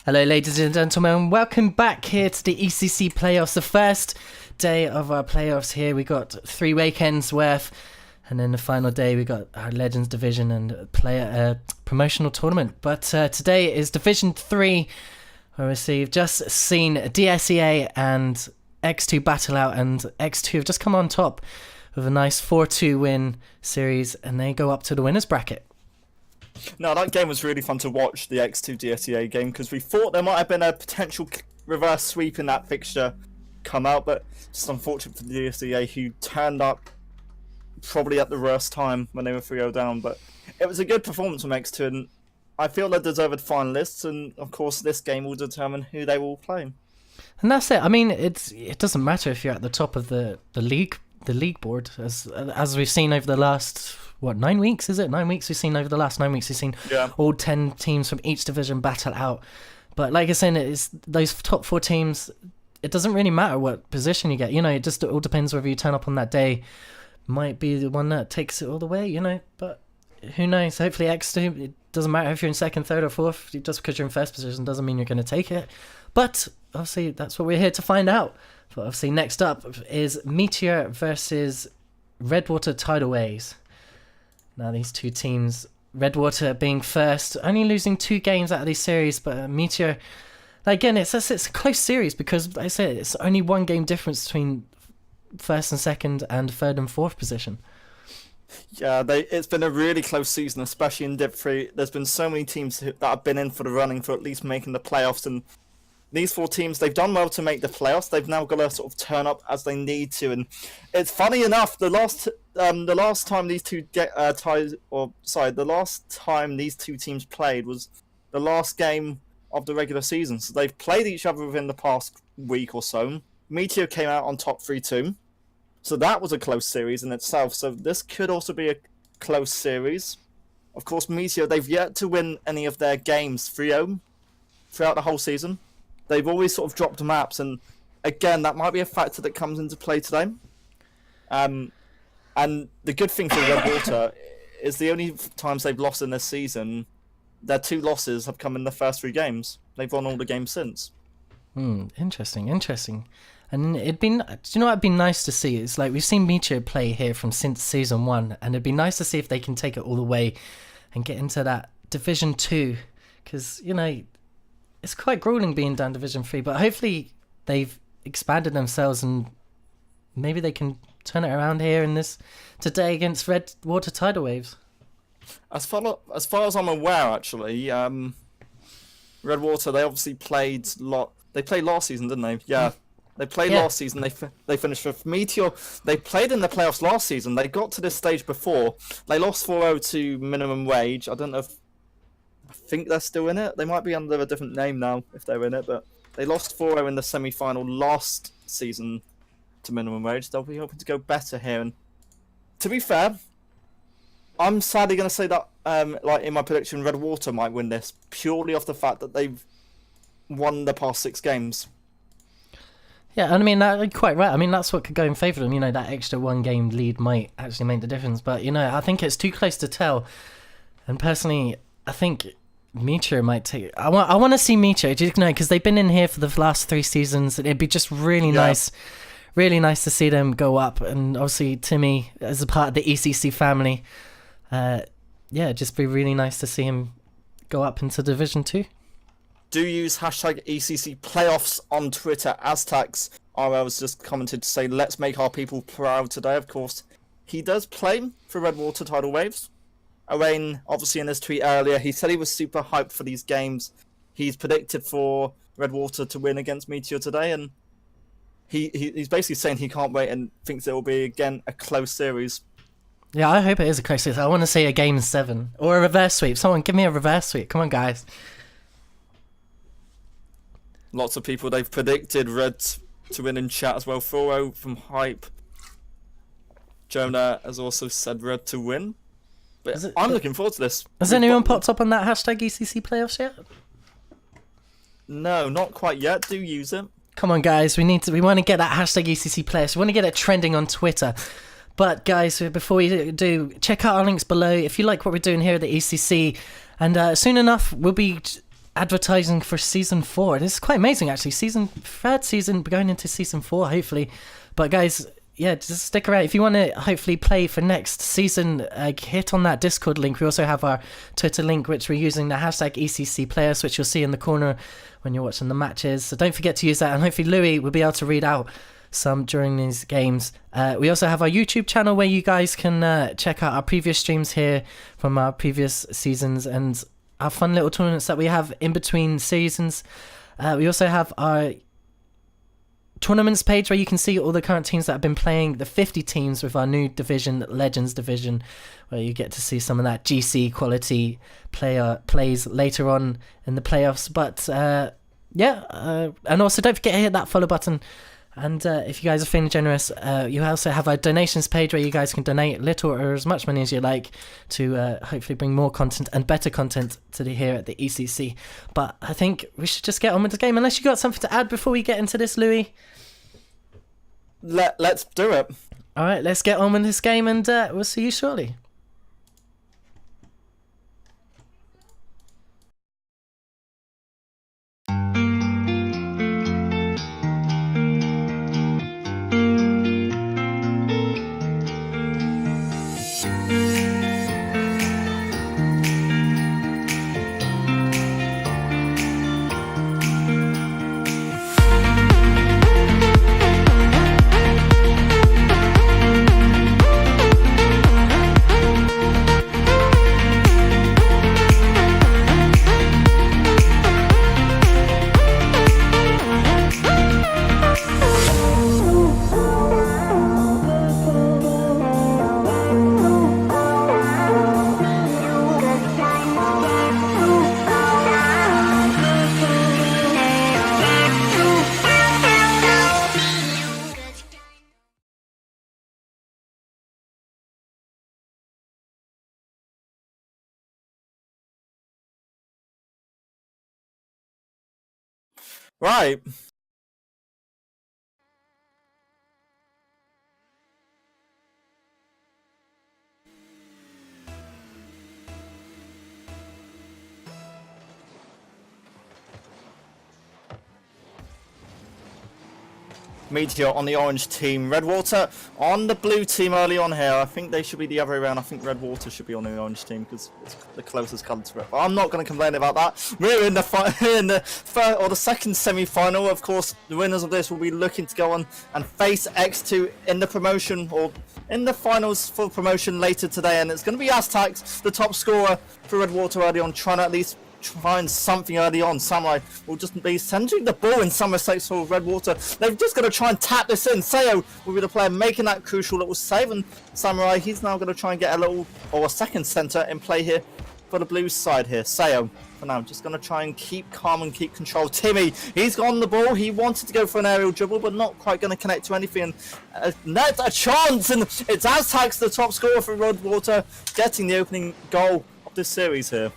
Hello, ladies and gentlemen. Welcome back here to the ECC playoffs. The first day of our playoffs here. We got 3 weekends worth, and then the final day we got our Legends Division and player promotional tournament. But today is Division 3, where we've just seen DSEA and X2 battle out, and X2 have just come on top with a nice 4-2 win series, and they go up to the winners bracket. No, that game was really fun to watch, the X2 DSEA game, because we thought there might have been a potential reverse sweep in that fixture come out, but just unfortunate for the DSEA, who turned up probably at the worst time when they were 3-0 down. But it was a good performance from X2, and I feel they're deserved finalists, and of course this game will determine who they will play. And that's it. I mean, it doesn't matter if you're at the top of the league board, as we've seen over the last 9 weeks, is it? 9 weeks we've seen over the last 9 weeks we've seen all 10 teams from each division battle out. But like I said, it's those top 4 teams, it doesn't really matter what position you get, it just all depends whether you turn up on that day. Might be the one that takes it all the way, but who knows. Hopefully X2, it doesn't matter if you're in second, third or fourth, just because you're in first position doesn't mean you're going to take it. But obviously that's what we're here to find out. But obviously next up is Meteor versus Redwater Tidal Waves. Now these two teams, Redwater being first, only losing 2 games out of these series, but Meteor, again, it's a close series because, like I said, it's only 1 game difference between first and second and third and fourth position. Yeah, it's been a really close season, especially in Div 3. There's been so many teams that have been in for the running for at least making the playoffs, and these 4 teams, they've done well to make the playoffs. They've now got to sort of turn up as they need to. And it's funny enough, the last time these two the last time these two teams played was the last game of the regular season. So they've played each other within the past week or so. Meteor came out on top 3-2. So that was a close series in itself. So this could also be a close series. Of course, Meteor, they've yet to win any of their games 3-0 throughout the whole season. They've always sort of dropped maps, and again, that might be a factor that comes into play today. And the good thing for Redwater is the only times they've lost in this season, their 2 losses have come in the first 3 games. They've won all the games since. Interesting. And it'd be nice to see? It's like we've seen Meteor play here since season 1, and it'd be nice to see if they can take it all the way and get into that Division 2, because, it's quite grueling being down Division 3, but hopefully they've expanded themselves and maybe they can turn it around here in this today against Redwater Tidal Waves. As far as I'm aware, actually, Redwater, they obviously played They played last season, didn't they? Yeah, they played last season. They finished with Meteor. They played in the playoffs last season. They got to this stage before. They lost 4-0 to Minimum Wage. I don't know if I think they're still in it. They might be under a different name now if they're in it, but they lost 4-0 in the semi-final last season to Minimum Wage. They'll be hoping to go better here. And to be fair, I'm sadly going to say that, in my prediction, Redwater might win this purely off the fact that they've won the past 6 games. Yeah, and I mean, quite right. I mean, that's what could go in favour of them. That extra 1 game lead might actually make the difference. But, I think it's too close to tell. And personally, I think Meteor might take it. I want to see Meteor, because they've been in here for the last 3 seasons. It'd be just really nice to see them go up. And obviously Timmy, as a part of the ECC family, just be really nice to see him go up into Division 2. Do use hashtag ECC playoffs on Twitter. Aztax RL was just commented to say, let's make our people proud today. Of course, he does play for Redwater Tidal Waves. Owain, obviously in his tweet earlier, he said he was super hyped for these games. He's predicted for Redwater to win against Meteor today, and he's basically saying he can't wait and thinks it will be, again, a close series. Yeah, I hope it is a close series. I want to see a game 7 or a reverse sweep. Someone give me a reverse sweep. Come on, guys. Lots of people, they've predicted Red to win in chat as well. 4-0 from Hype. Jonah has also said Red to win. But I'm looking forward to this. Has anyone popped up on that hashtag ECC playoffs yet? No, not quite yet. Do use it. Come on, guys. We want to get that hashtag ECC playoffs. We want to get it trending on Twitter. But guys, before we do, check out our links below if you like what we're doing here at the ECC. And soon enough, we'll be advertising for season 4. This is quite amazing, actually. Third season, going into season 4, hopefully. But guys, yeah, just stick around. If you want to hopefully play for next season, hit on that Discord link. We also have our Twitter link, which we're using the hashtag ECC players, which you'll see in the corner when you're watching the matches. So don't forget to use that, and hopefully Louis will be able to read out some during these games. We also have our YouTube channel where you guys can check out our previous streams here from our previous seasons and our fun little tournaments that we have in between seasons. We also have our tournaments page where you can see all the current teams that have been playing, the 50 teams with our new division, Legends division, where you get to see some of that GC quality plays later on in the playoffs. But and also don't forget to hit that follow button. And if you guys are feeling generous, you also have a donations page where you guys can donate little or as much money as you like to hopefully bring more content and better content to here at the ECC. But I think we should just get on with the game, unless you got something to add before we get into this, Louis. Let's do it. All right, let's get on with this game, and we'll see you shortly. Right. Meteor on the orange team, Redwater on the blue team early on here. I think they should be the other way around. I think Redwater should be on the orange team because it's the closest colour to it. But I'm not going to complain about that. We're in the third or the second semi-final. Of course, the winners of this will be looking to go on and face X2 in the promotion or in the finals for promotion later today. And it's going to be Aztacs, the top scorer for Redwater early on, trying to at least trying something early on. Samurai will just be centering the ball in some respects for Redwater. They've just got to try and tap this in. Sayo will be the player making that crucial little save, and Samurai, he's now going to try and get a little or a second center in play here for the blue side here. Sayo for now just going to try and keep calm and keep control. Timmy, he's got on the ball. He wanted to go for an aerial dribble, but not quite going to connect to anything. That's a chance, and it's Aztacs, the top scorer for Redwater, getting the opening goal of this series here.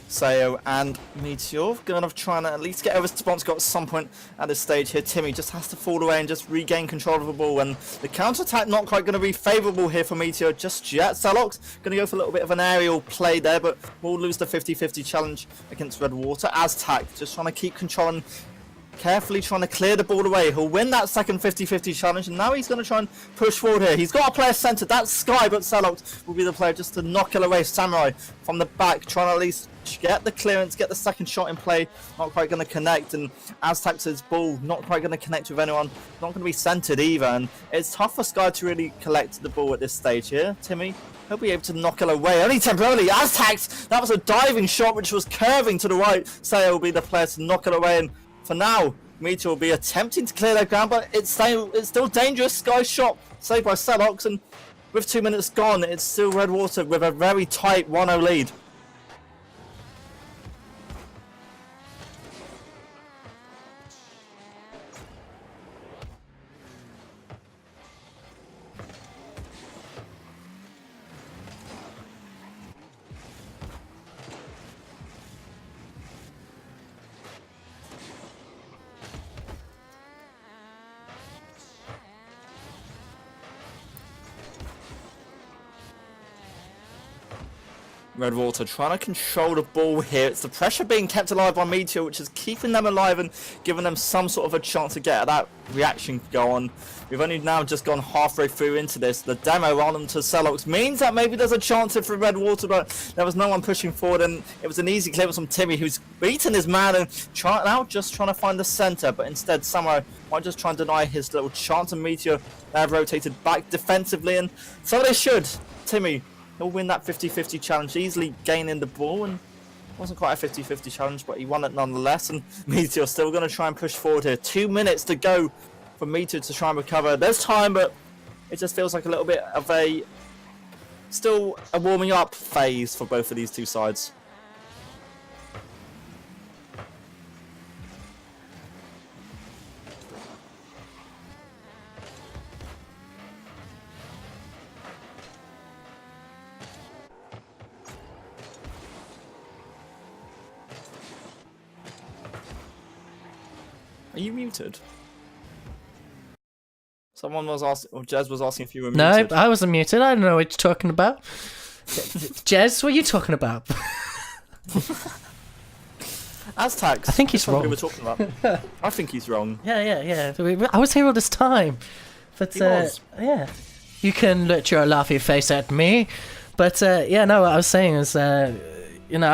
Sayo and Meteor going to try and at least get a response got at some point at this stage here. Timmy just has to fall away and just regain control of the ball, and the counter-attack not quite going to be favourable here for Meteor just yet. Salox going to go for a little bit of an aerial play there, but will lose the 50-50 challenge against Redwater. Aztac just trying to keep control and carefully trying to clear the ball away. He'll win that second 50-50 challenge, and now he's going to try and push forward here. He's got a player centred. That's Sky, but Salox will be the player just to knock it away. Samurai from the back trying to at least get the clearance, get the second shot in play. Not quite going to connect, and Aztac's ball not quite going to connect with anyone. Not going to be centred either, and it's tough for Sky to really collect the ball at this stage here. Timmy, he'll be able to knock it away, only temporarily. Aztacs, that was a diving shot which was curving to the right. Sayo will be the player to knock it away, and for now, Meteor will be attempting to clear their ground, but it's still dangerous. Sky's shot saved by Salox, and with 2 minutes gone, it's still Redwater with a very tight 1-0 lead. Redwater trying to control the ball here. It's the pressure being kept alive by Meteor, which is keeping them alive and giving them some sort of a chance to get that reaction going. We've only now just gone halfway through into this. The demo on them to Celox means that maybe there's a chance here for Redwater, but there was no one pushing forward, and it was an easy clear from Timmy, who's beaten his man and just trying to find the center, but instead Samurai might just try and deny his little chance, and Meteor they have rotated back defensively, and so they should. Timmy, he'll win that 50-50 challenge, easily gaining the ball, and it wasn't quite a 50-50 challenge, but he won it nonetheless, and Meteor still going to try and push forward here. 2 minutes to go for Meteor to try and recover. There's time, but it just feels like a little bit of still a warming up phase for both of these two sides. Are you muted? Someone was asking, or Jez was asking if you were muted. No, I wasn't muted. I don't know what you're talking about. Jez, what are you talking about? Aztacs. I think he's wrong. We were talking about. I think he's wrong. Yeah. I was here all this time. But, yeah. You can let your laughy face at me. But, yeah, no, what I was saying is, I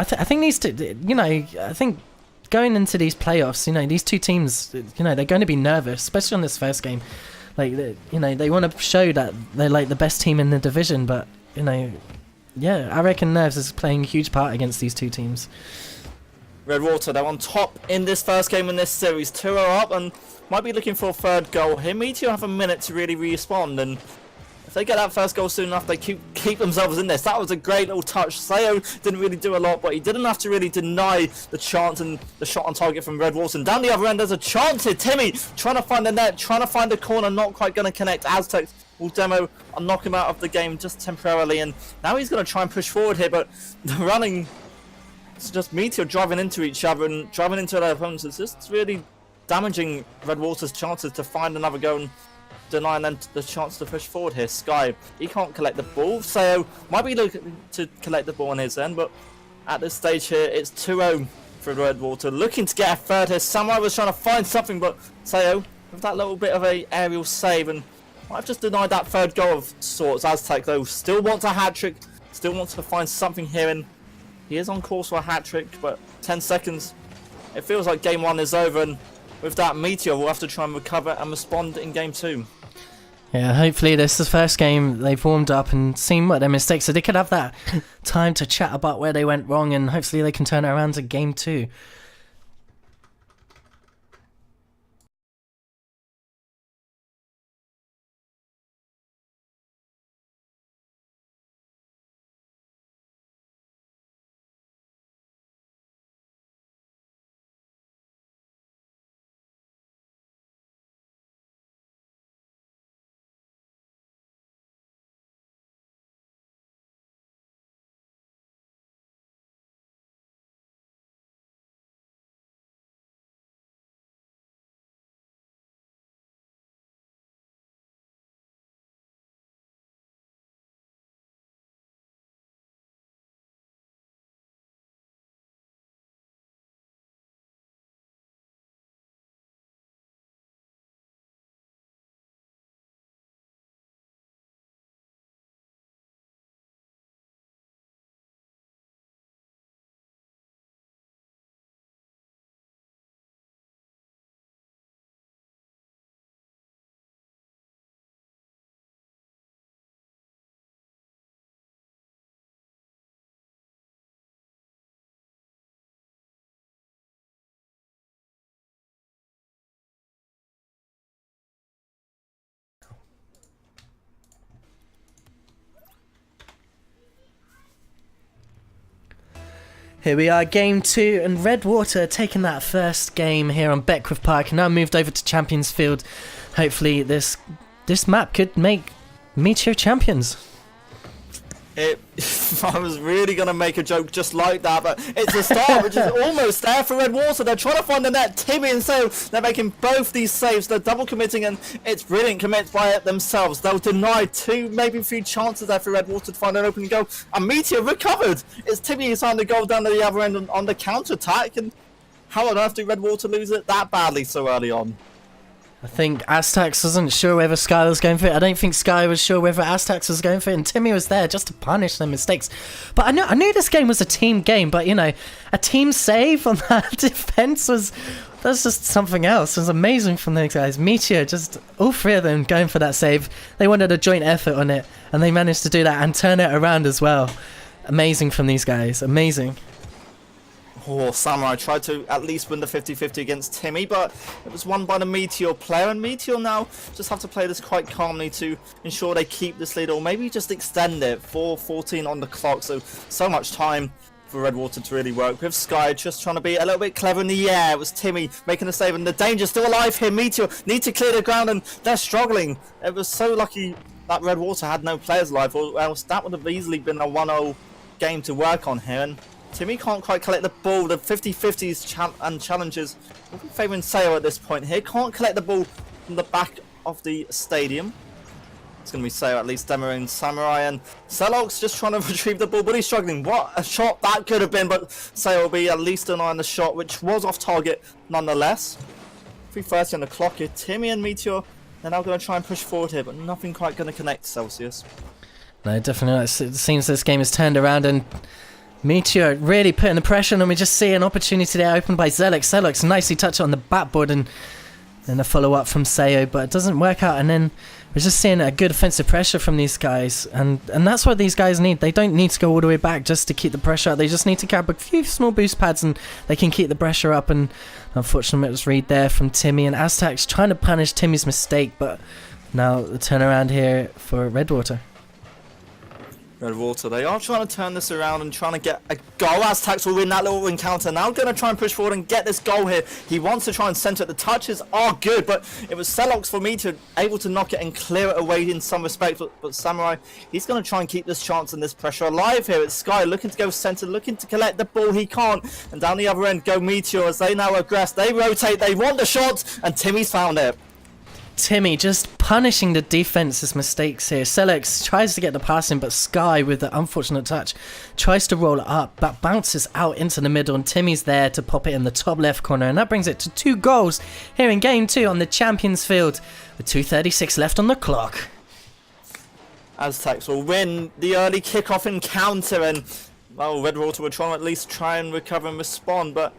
think these two, I think going into these playoffs, these two teams, they're going to be nervous, especially on this first game. Like, they want to show that they're like the best team in the division, but, yeah, I reckon nerves is playing a huge part against these two teams. Redwater, they're on top in this first game in this series, 2-0 up, and might be looking for a third goal here. Meteor have a minute to really respond, and if they get that first goal soon enough, they keep themselves in this. That was a great little touch. Sayo didn't really do a lot, but he didn't have to really deny the chance and the shot on target from Redwater. And down the other end, there's a chance here. Timmy trying to find the net, trying to find the corner, not quite going to connect. Aztecs will demo and knock him out of the game just temporarily, and now he's going to try and push forward here, but the running, it's just Meteor driving into each other and driving into their opponents. It's just really damaging Redwater's chances to find another goal and denying them the chance to push forward here. Sky, he can't collect the ball. Sayo might be looking to collect the ball on his end, but at this stage here, it's 2-0 for Redwater. Looking to get a third here. Samurai was trying to find something, but Sayo, with that little bit of a aerial save, and might have just denied that third goal of sorts. Aztec, though, still wants a hat-trick, still wants to find something here, and he is on course for a hat-trick, but 10 seconds. It feels like game one is over, and with that, Meteor will have to try and recover and respond in game two. Yeah, hopefully this is the first game they've warmed up and seen what their mistakes, so they could have that time to chat about where they went wrong, and hopefully they can turn it around to game two. Here we are, game two, and Redwater taking that first game here on Beckwith Park, and now moved over to Champions Field. Hopefully this map could make Meteor champions. I was really going to make a joke just like that, but it's a start which is almost there for Red Water. They're trying to find the net. Timmy and Sayo, they're making both these saves. They're double committing, and it's brilliant commits by it themselves. They'll deny 2, maybe 3 chances there for Red Water to find an open goal. And Meteor recovered. It's Timmy who's found the goal down to the other end on the counter-attack, and how on earth did Red Water lose it that badly so early on? I think Aztecs wasn't sure whether Sky was going for it. I don't think Sky was sure whether Aztecs was going for it, and Timmy was there just to punish their mistakes. But I knew this game was a team game, but you know, a team save on that defense that's just something else. It was amazing from those guys. Meteor, just all 3 of them going for that save. They wanted a joint effort on it, and they managed to do that and turn it around as well. Amazing from these guys. Amazing. Oh, Samurai tried to at least win the 50-50 against Timmy, but it was won by the Meteor player, and Meteor now just have to play this quite calmly to ensure they keep this lead, or maybe just extend it. 4:14 on the clock, so much time for Red Water to really work. With Sky just trying to be a little bit clever in the air. It was Timmy making a save, and the danger's still alive here. Meteor need to clear the ground, and they're struggling. It was so lucky that Red Water had no players alive, or else that would have easily been a 1-0 game to work on here. And Timmy can't quite collect the ball. The 50-50s and challenges will be favouring Sayo at this point here. Can't collect the ball from the back of the stadium. It's going to be Sayo at least demoing Samurai, and Celox just trying to retrieve the ball, but he's struggling. What a shot that could have been, but Sayo will be at least an eye on the shot, which was off target nonetheless. 3:30 on the clock here. Timmy and Meteor, they're now going to try and push forward here, but nothing quite going to connect Celsius. No, definitely not. It seems this game has turned around, and Meteor really putting the pressure on, and we just see an opportunity there opened by Zelix. Zelix nicely touched it on the backboard, and then a follow-up from Sayo, but it doesn't work out, and then we're just seeing a good offensive pressure from these guys, and that's what these guys need. They don't need to go all the way back just to keep the pressure up. They just need to grab a few small boost pads, and they can keep the pressure up, and unfortunately it was read there from Timmy, and Aztecs trying to punish Timmy's mistake, but now the turnaround here for Redwater. Red Water, they are trying to turn this around and trying to get a goal. Aztecs will win that little encounter. Now going to try and push forward and get this goal here. He wants to try and centre it. The touches are good, but it was Celox for me to able to knock it and clear it away in some respect. But Samurai, he's going to try and keep this chance and this pressure alive here. It's Sky looking to go centre, looking to collect the ball. He can't. And down the other end go Meteor as they now aggress. They rotate. They want the shot, and Timmy's found it. Timmy just punishing the defense's mistakes here. Celex tries to get the pass in, but Sky, with the unfortunate touch, tries to roll it up, but bounces out into the middle, and Timmy's there to pop it in the top left corner, and that brings it to 2 goals here in Game 2 on the Champions Field, with 2:36 left on the clock. Aztecs will win the early kickoff encounter, and well, Red Water will try and recover and respond, but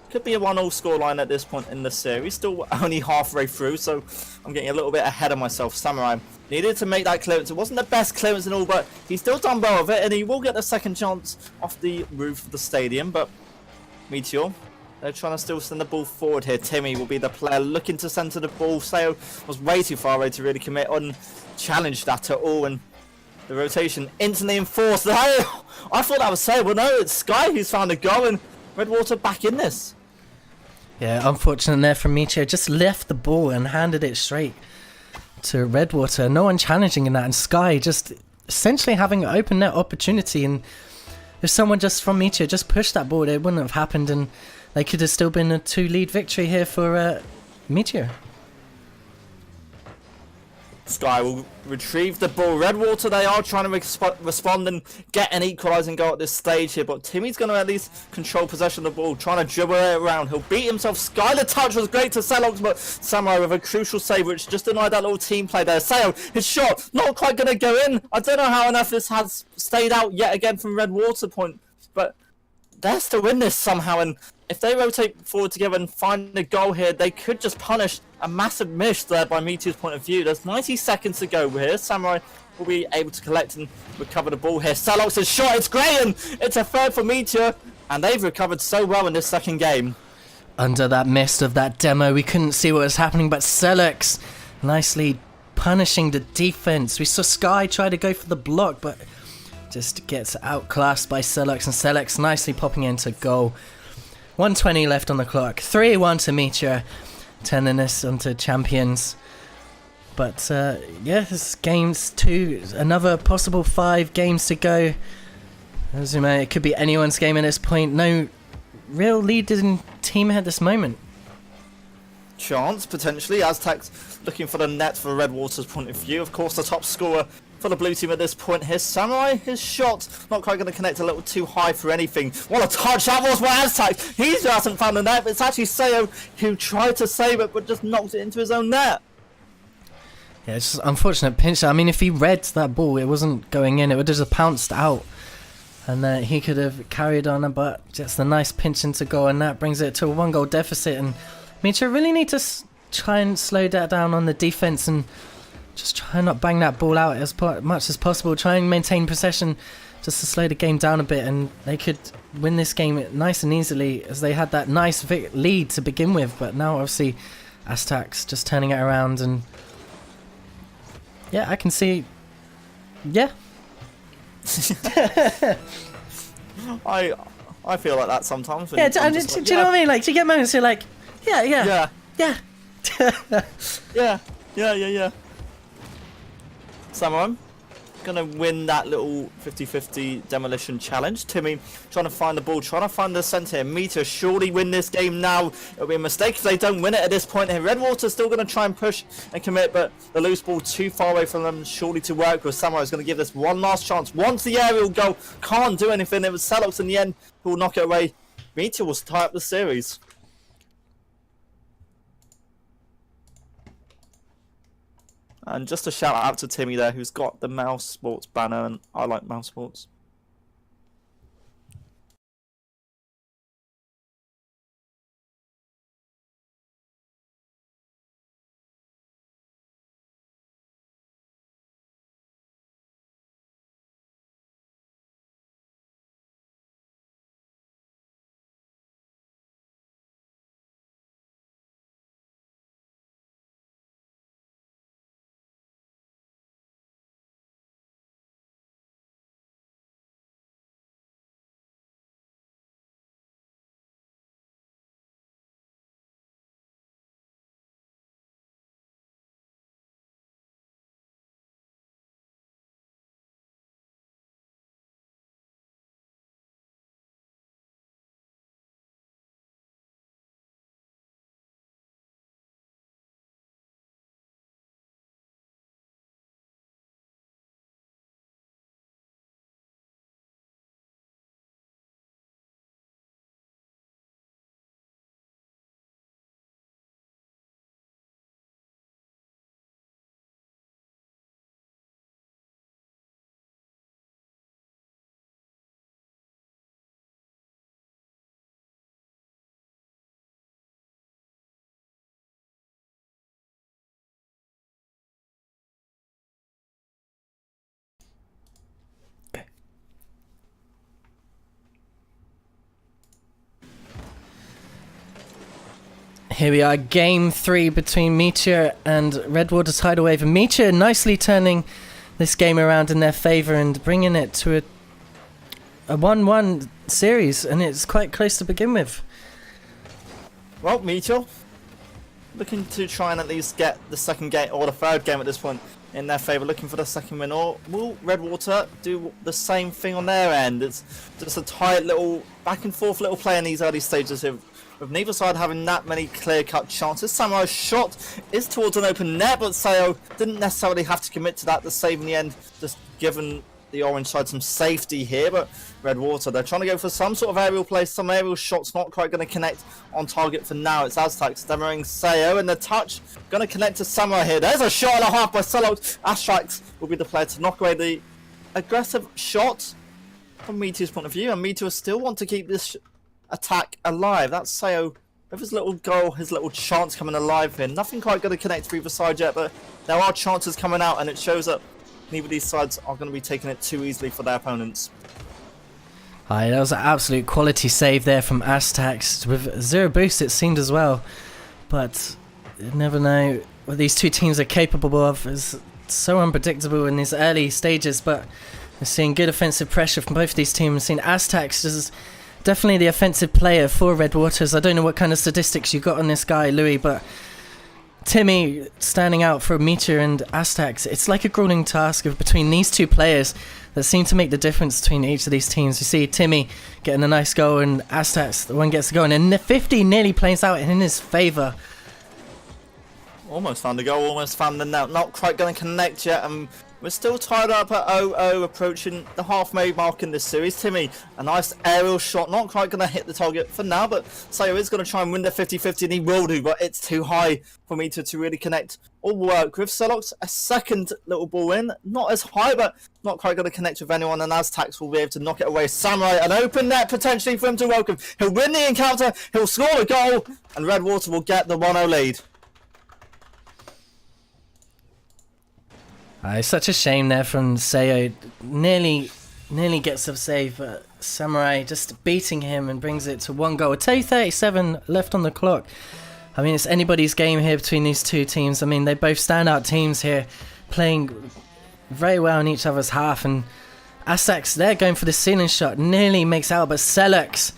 could be a 1-0 scoreline at this point in the series. Still only halfway through, so I'm getting a little bit ahead of myself. Samurai needed to make that clearance. It wasn't the best clearance and all, but he's still done well with it, and he will get the second chance off the roof of the stadium. But Meteor, they're trying to still send the ball forward here. Timmy will be the player looking to centre the ball. Sayo was way too far away to really commit on challenge that at all, and the rotation instantly enforced. I thought that was Sayo, but no, it's Sky who's found a goal, and Red Water back in this. Yeah, unfortunate there from Meteor. Just left the ball and handed it straight to Redwater. No one challenging in that, and Sky just essentially having an open net opportunity, and if someone just from Meteor just pushed that ball, it wouldn't have happened, and they could have still been a 2-lead victory here for Meteor. Sky will retrieve the ball. Red Water, they are trying to respond and get an equalising goal at this stage here, but Timmy's going to at least control possession of the ball, trying to dribble it around. He'll beat himself. Sky, the touch was great to Celox, but Samurai with a crucial save, which just denied that little team play there. Sayo, his shot, not quite going to go in. I don't know how enough this has stayed out yet again from Red Water point, but they're to win this somehow, and if they rotate forward together and find a goal here, they could just punish a massive miss there by Meteor's point of view. There's 90 seconds to go here. Samurai will be able to collect and recover the ball here. Celox's shot, it's great, and it's a third for Meteor, and they've recovered so well in this second game. Under that mist of that demo, we couldn't see what was happening, but Celox nicely punishing the defense. We saw Sky try to go for the block, but just gets outclassed by Celox, and Celox nicely popping into goal. 1:20 left on the clock. 3-1 to Meteor, turning this onto champions. But yeah, this game's 2, another possible 5 games to go. As you know, it could be anyone's game at this point. No real leading team at this moment. Chance, potentially. Aztecs looking for the net for Redwater's point of view. Of course, the top scorer for the blue team at this point. Here's Samurai. His shot not quite going to connect, a little too high for anything. What a touch that was by Aztecs. He just hasn't found the net, but it's actually Sayo who tried to save it, but just knocked it into his own net. Yeah, it's just unfortunate pinch. I mean, if he read that ball, it wasn't going in. It would have just pounced out. And he could have carried on, but just a nice pinch into goal, and that brings it to a 1-goal deficit. And Meteor really need to try and slow that down on the defense and just try and not bang that ball out as much as possible. Try and maintain possession just to slow the game down a bit, and they could win this game nice and easily as they had that nice lead to begin with. But now obviously Aztecs just turning it around, and yeah, I can see, yeah. I feel like that sometimes. Yeah, do you know what I mean? Like, do you get moments you're like, yeah. Someone gonna win that little 50-50 demolition challenge. Timmy trying to find the ball, trying to find the centre here. Meteor surely win this game now. It'll be a mistake if they don't win it at this point here. Redwater's still gonna try and push and commit, but the loose ball too far away from them, surely to work with. Samurai's gonna give this one last chance. Once the aerial goal, can't do anything. It was Selox in the end who will knock it away. Meteor will tie up the series. And just a shout out to Timmy there, who's got the Mouse Sports banner, and I like Mouse Sports. Here we are, game 3 between Meteor and Redwater Tidal Wave. And Meteor nicely turning this game around in their favour and bringing it to a 1-1 series, and it's quite close to begin with. Well, Meteor looking to try and at least get the second game, or the third game at this point, in their favour, looking for the second win. Or will Redwater do the same thing on their end? It's just a tight little back and forth little play in these early stages of with neither side having that many clear-cut chances. Samurai's shot is towards an open net, but Sayo didn't necessarily have to commit to that. The save in the end just given the orange side some safety here, but Redwater, they're trying to go for some sort of aerial play, some aerial shots, not quite going to connect on target for now. It's Aztecs demoing Sayo, and the touch going to connect to Samurai here. There's a shot and a half by Selox. Aztecs will be the player to knock away the aggressive shot from Meteor's point of view, and Meteor still want to keep this attack alive. That's Sayo with his little goal, his little chance coming alive here. Nothing quite going to connect to either side yet, but there are chances coming out, and it shows that neither of these sides are going to be taking it too easily for their opponents. Hi, that was an absolute quality save there from Aztecs with 0 boost it seemed as well, but you never know what these two teams are capable of. It's so unpredictable in these early stages, but we're seeing good offensive pressure from both these teams. Seeing Aztecs is definitely the offensive player for Redwaters. I don't know what kind of statistics you got on this guy, Louis, but Timmy standing out for Meteor and Aztecs. It's like a grueling task between these two players that seem to make the difference between each of these teams. You see Timmy getting a nice goal and Aztecs, the one gets the goal, and the 50 nearly plays out in his favour. Almost found the goal, almost found the net. Not quite going to connect yet, and we're still tied up at 0-0, approaching the halfway mark in this series. Timmy, a nice aerial shot, not quite going to hit the target for now, but Sayo is going to try and win the 50-50, and he will do, but it's too high for me to really connect or work with. Celox, a second little ball in, not as high, but not quite going to connect with anyone, and Aztecs will be able to knock it away. Samurai, an open net potentially for him to welcome. He'll win the encounter, he'll score a goal, and Redwater will get the 1-0 lead. It's such a shame there from Sayo. Nearly gets a save, but Samurai just beating him and brings it to 1 goal. 2:37 left on the clock. I mean, it's anybody's game here between these two teams. I mean, they both standout teams here, playing very well in each other's half. And Aztecs, they're going for the ceiling shot. Nearly makes out, but Celox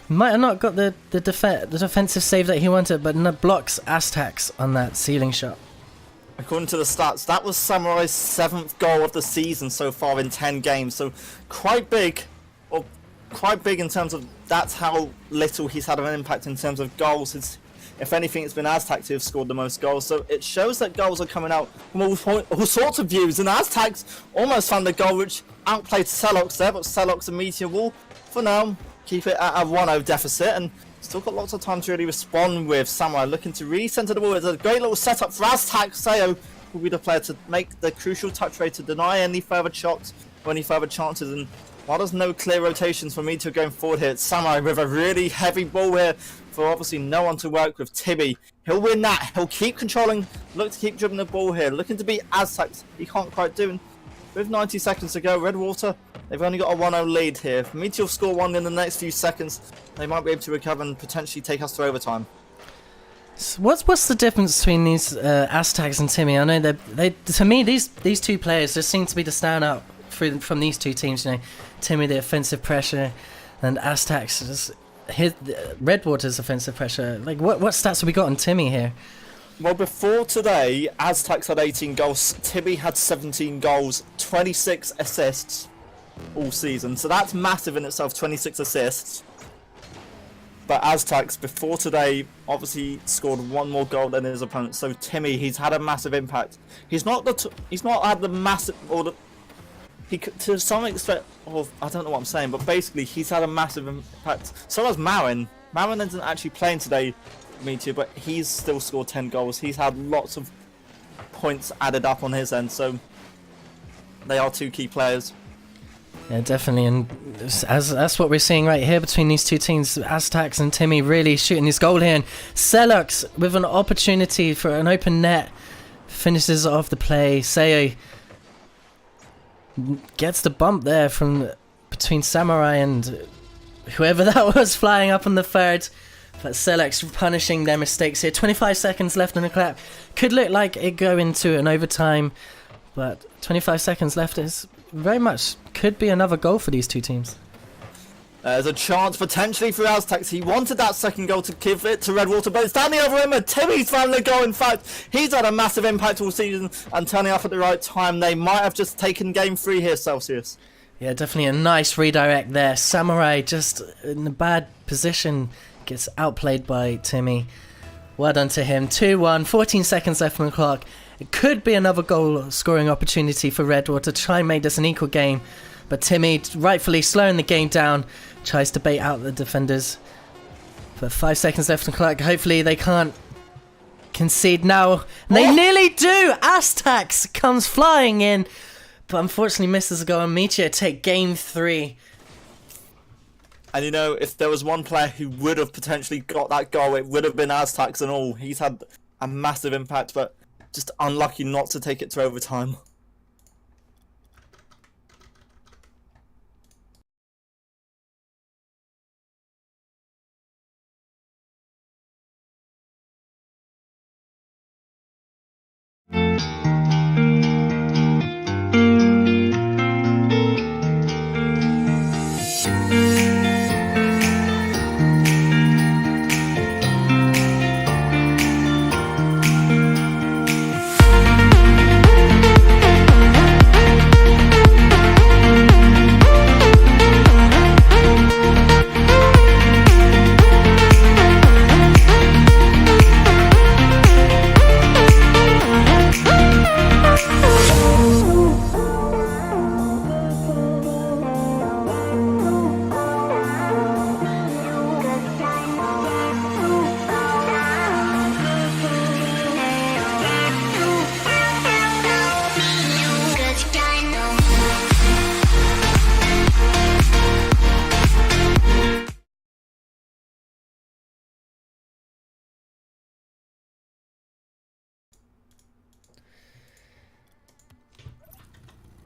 might have not got the defensive save that he wanted, but blocks Aztecs on that ceiling shot. According to the stats, that was Samurai's 7th goal of the season so far in 10 games. So quite big in terms of that's how little he's had of an impact in terms of goals. If anything, it's been Aztecs who have scored the most goals. So it shows that goals are coming out from all sorts of views. And Aztecs almost found the goal which outplayed Celox there, but Celox and Meteor will, for now, keep it at a 1-0 deficit. And still got lots of time to really respond with Samurai looking to re-center the ball. It's a great little setup for Aztecs. Sayo will be the player to make the crucial touch rate to deny any further shots or any further chances. And while there's no clear rotations for Meteor going forward here, it's Samurai with a really heavy ball here for obviously no one to work with. Timmy, he'll win that. He'll keep controlling, look to keep dribbling the ball here, looking to beat Aztecs. He can't quite do. With 90 seconds to go, Redwater, they've only got a 1-0 lead here. If Meteor score one in the next few seconds, they might be able to recover and potentially take us to overtime. So what's the difference between these Aztecs and Timmy? I know they to me these two players just seem to be the standout from these two teams. You know, Timmy the offensive pressure, and Aztecs just Redwater's offensive pressure. Like what stats have we got on Timmy here? Well, before today, Aztecs had 18 goals, Timmy had 17 goals, 26 assists all season. So that's massive in itself, 26 assists. But Aztecs, before today, obviously scored one more goal than his opponent. So Timmy, he's had a massive impact. He's not had the massive, to some extent, I don't know what I'm saying, but basically he's had a massive impact. So has Marin. Marin isn't actually playing today, Meteor, but he's still scored 10 goals. He's had lots of points added up on his end, so they are two key players. Yeah, definitely, and that's what we're seeing right here between these two teams. Aztecs and Timmy really shooting his goal here, and Celox with an opportunity for an open net finishes off the play. Sayo gets the bump there from between Samurai and whoever that was flying up on the third. But Celox punishing their mistakes here. 25 seconds left on the clock. Could look like it go into an overtime, but 25 seconds left is very much could be another goal for these two teams. There's a chance potentially for Aztecs. He wanted that second goal to give it to Redwater, but it's down the other end. Timmy's found the goal. In fact, he's had a massive impact all season and turning up at the right time. They might have just taken game 3 here, Celsius. Yeah, definitely a nice redirect there. Samurai just in a bad position. Gets outplayed by Timmy. Well done to him. 2-1, 14 seconds left on the clock. It could be another goal scoring opportunity for Redwater to try and make this an equal game. But Timmy, rightfully slowing the game down, tries to bait out the defenders. But 5 seconds left on the clock. Hopefully they can't concede now. And they nearly do! Aztecs comes flying in, but unfortunately misses a goal. And Meteor take game 3. And you know, if there was one player who would have potentially got that goal, it would have been Aztecs and all. He's had a massive impact, but just unlucky not to take it to overtime.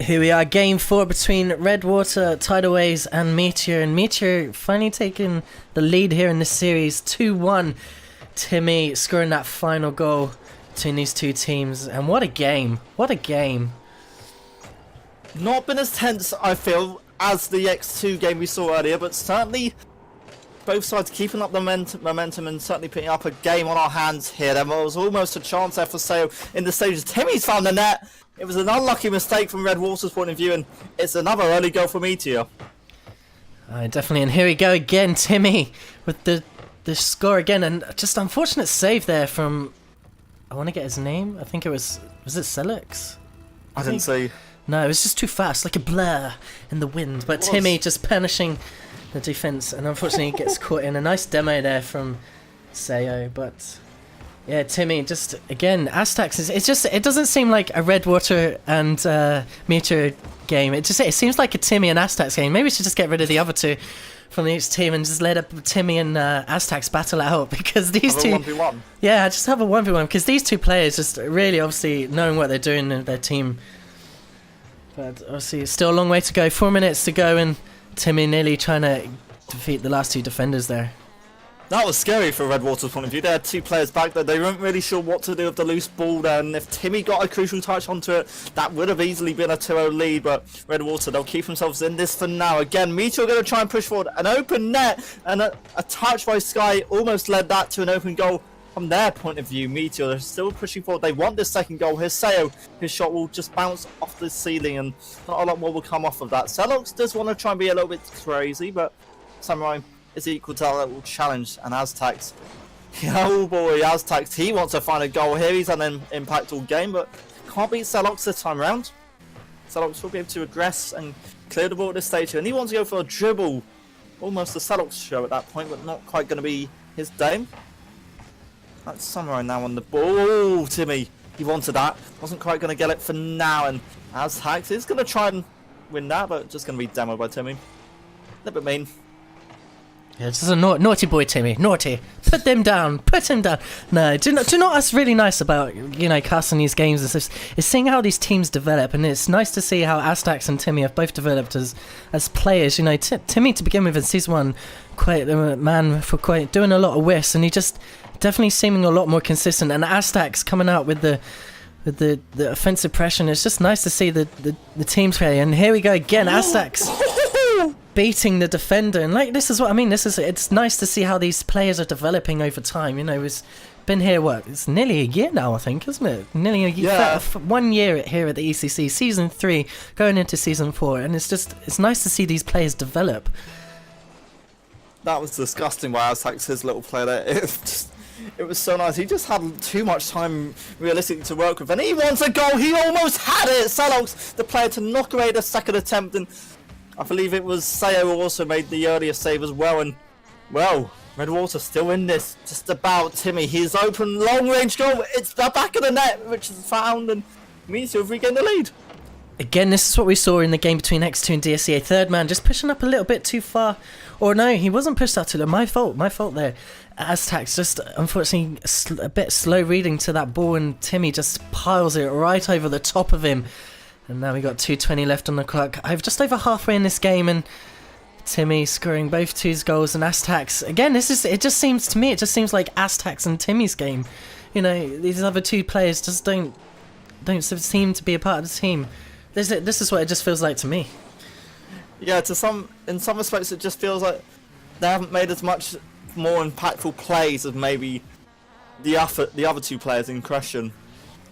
Here we are, game 4 between Redwater, Tidal Waves and Meteor. And Meteor finally taking the lead here in this series, 2-1. Timmy scoring that final goal between these two teams. And what a game. What a game. Not been as tense, I feel, as the X2 game we saw earlier, but certainly both sides keeping up the momentum and certainly putting up a game on our hands here. There was almost a chance there for Sale in the stages. Timmy's found the net. It was an unlucky mistake from Redwater's point of view, and it's another early goal for Meteor. Definitely, and here we go again, Timmy, with the score again, and just unfortunate save there from, I want to get his name, I think it was it Selix? I didn't see. No, it was just too fast, like a blur in the wind, but Timmy just punishing the defense, and unfortunately he gets caught in. A nice demo there from Sayo, but yeah, Timmy just again Aztecs it doesn't seem like a Redwater and Meteor game. It seems like a Timmy and Aztecs game. Maybe we should just get rid of the other two from each team and just let Timmy and Aztecs battle out, because these have two 1v1. Yeah, just have a 1v1, because these two players just really obviously knowing what they're doing in their team. But obviously it's still a long way to go. 4 minutes to go, and Timmy nearly trying to defeat the last two defenders there. That was scary for Redwater's point of view. They had two players back there. They weren't really sure what to do with the loose ball there, and if Timmy got a crucial touch onto it, that would have easily been a 2-0 lead, but Redwater, they'll keep themselves in this for now. Again, Meteor going to try and push forward. An open net, and a touch by Sky almost led that to an open goal. From their point of view, Meteor, they're still pushing forward. They want this second goal. Here's Sayo. His shot will just bounce off the ceiling, and not a lot more will come off of that. Celox does want to try and be a little bit crazy, but Samurai is equal to that little challenge. And Aztecs, oh boy, Aztecs, he wants to find a goal here. He's had an impact all game, but can't beat Celox this time around. Celox will be able to address and clear the ball at this stage, and he wants to go for a dribble. Almost a Celox show at that point, but not quite going to be his day. That's Samurai now on the ball. Oh, Timmy, he wanted that. Wasn't quite going to get it for now, and Aztecs is going to try and win that, but just going to be demoed by Timmy. A little bit mean. Yeah, this is a naughty boy, Timmy. Naughty. Put them down. Put him down. No, do you know what's really nice about, casting these games is seeing how these teams develop, and it's nice to see how Aztecs and Timmy have both developed as players. Timmy to begin with in season 1, quite a man for quite doing a lot of whiffs, and he just definitely seeming a lot more consistent. And Aztecs coming out with the offensive pressure. It's just nice to see the teams play. And here we go again, Aztecs beating the defender, and this is what I mean. It's nice to see how these players are developing over time. It's been here it's nearly a year now, I think, isn't it? Nearly a year. Yeah. 1 year here at the ECC, season 3 going into season 4, and it's nice to see these players develop. That was disgusting by Aztecs, his little play there. It was so nice. He just had too much time realistically to work with, and he wants a goal. He almost had it. Celox, the player, to knock away the second attempt, and I believe it was Sayo who also made the earlier save as well. And well, Redwater still in this, just about. Timmy, he's open, long range goal. It's the back of the net, which is found, and Meteor have regained the lead. Again, this is what we saw in the game between X2 and DSCA. Third man just pushing up a little bit too far. Or no, he wasn't pushed up too low. My fault there. Aztecs just, unfortunately, a bit slow reading to that ball, and Timmy just piles it right over the top of him. And now we got 2:20 left on the clock. I've just over halfway in this game, and Timmy scoring both twos goals, and Aztecs. Again, it just seems like Aztecs and Timmy's game. These other two players just don't seem to be a part of the team. This is what it just feels like to me. Yeah, in some respects, it just feels like they haven't made as much more impactful plays as maybe the other two players in question,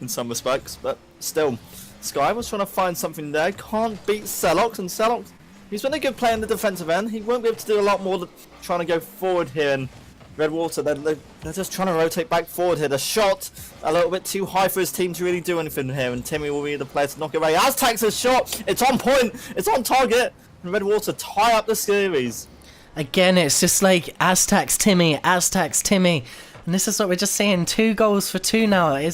in some respects. But still, Sky was trying to find something there. Can't beat Celox, and Celox, he's been a good player in the defensive end. He won't be able to do a lot more trying to go forward here. And Redwater, they're just trying to rotate back forward here. The shot a little bit too high for his team to really do anything here, and Timmy will be the player to knock it away. Aztecs' shot, it's on point, it's on target, and Redwater tie up the series. Again, it's just like Aztecs Timmy, and this is what we're just seeing. 2 goals for 2 now. I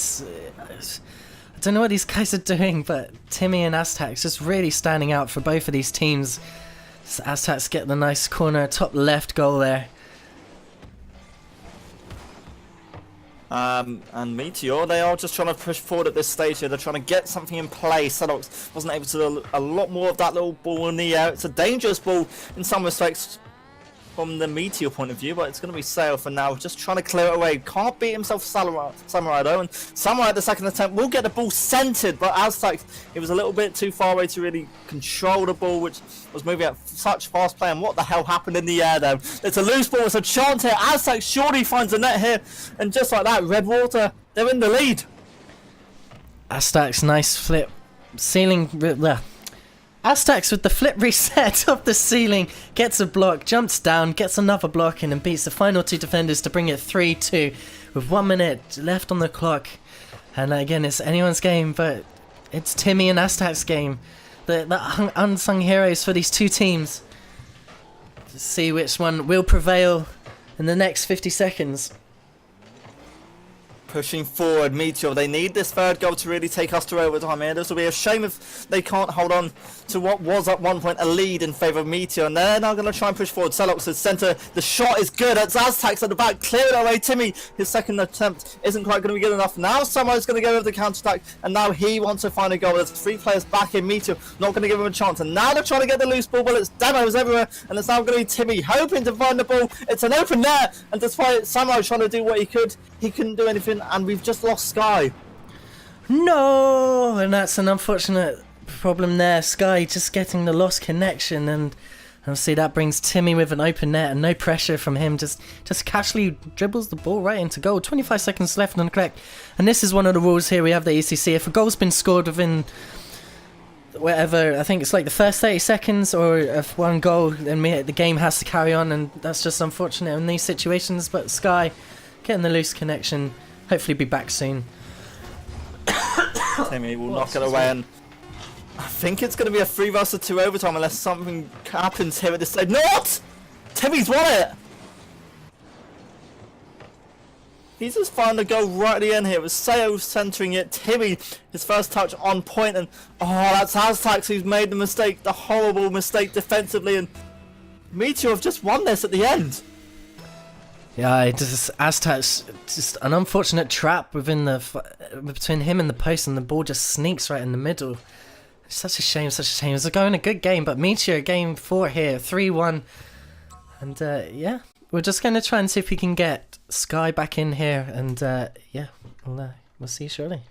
don't know what these guys are doing, but Timmy and Aztecs just really standing out for both of these teams. So Aztecs get the nice corner, top left goal there. And Meteor, they are just trying to push forward at this stage here. They're trying to get something in place. Sedox wasn't able to do a lot more of that little ball in the air. It's a dangerous ball in some respects from the Meteor point of view, but it's going to be Sail for now, just trying to clear it away. Can't beat himself Samurai though, and Samurai at the second attempt will get the ball centered, but Aztecs, he was a little bit too far away to really control the ball, which was moving at such fast play. And what the hell happened in the air though? It's a loose ball, it's a chance here. Aztecs surely finds a net here, and just like that, Redwater, they're in the lead. Aztecs, nice flip. Aztecs with the flip reset of the ceiling, gets a block, jumps down, gets another block in and beats the final two defenders to bring it 3-2 with 1 minute left on the clock. And again, it's anyone's game, but it's Timmy and Aztecs' game. The unsung heroes for these two teams. To see which one will prevail in the next 50 seconds. Pushing forward, Meteor, they need this third goal to really take us to overtime here. This will be a shame if they can't hold on to what was at one point a lead in favour of Meteor, and they're now going to try and push forward. Celox is centre, the shot is good, it's Aztecs at the back, clear it away. Timmy, his second attempt isn't quite going to be good enough. Now Samurai's going to go over the counter-attack, and now he wants to find a goal. There's 3 players back in. Meteor not going to give him a chance, and now they're trying to get the loose ball, but it's demos everywhere, and it's now going to be Timmy hoping to find the ball. It's an open net, and despite Samurai trying to do what he could, he couldn't do anything, and we've just lost Sky. No, and that's an unfortunate problem there. Sky just getting the lost connection, and obviously that brings Timmy with an open net and no pressure from him. Just casually dribbles the ball right into goal. 25 seconds left on the clock, and this is one of the rules here. We have the ECC. If a goal's been scored within whatever, I think it's like the first 30 seconds, or if one goal, then the game has to carry on, and that's just unfortunate in these situations. But Sky getting the loose connection, hopefully be back soon. Timmy will knock it away, and I think it's going to be a 3 vs 2 overtime unless something happens here at this stage. Not! Timmy's won it! He's just found a goal right at the end here. It was Sayo centering it. Timmy, his first touch on point, and that's Aztecs who's made the mistake, the horrible mistake defensively, and Meteor have just won this at the end. Yeah, it just Aztecs, just an unfortunate trap between him and the post, and the ball just sneaks right in the middle. It's such a shame, such a shame. It was going a good game, but Meteor game 4 here, 3-1, and yeah, we're just going to try and see if we can get Sky back in here, and yeah, we'll see you shortly.